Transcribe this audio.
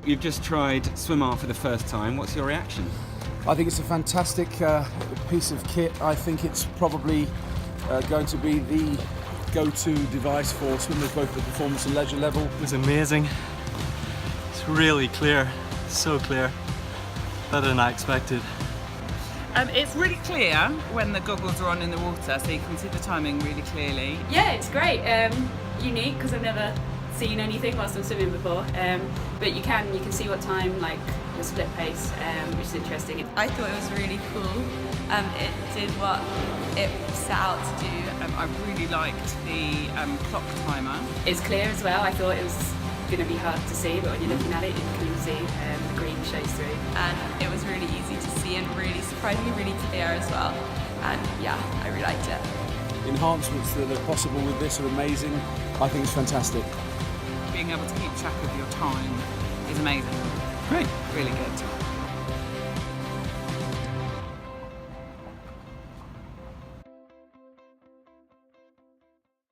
You've just tried SwimAR for the first time. What's your reaction? I think it's a fantastic piece of kit. I think it's probably going to be the go-to device for swimmers both at the performance and leisure level. It was amazing. It's really clear, so clear. Better than I expected. It's really clear when the goggles are on in the water, so you can see the timing really clearly. Yeah, it's great. Unique because I've never seen anything whilst I'm swimming before. But you can see what time, like your split pace, which is interesting. I thought it was really cool. It did what it set out to do. I really liked the clock timer. It's clear as well. I thought it was going to be hard to see, but when you're looking at it, you can see the green shows through. And it was really easy to see and really surprisingly really clear as well. And yeah, I really liked it. Enhancements that are possible with this are amazing. I think it's fantastic. Being able to keep track of your time is amazing. Great. Really good.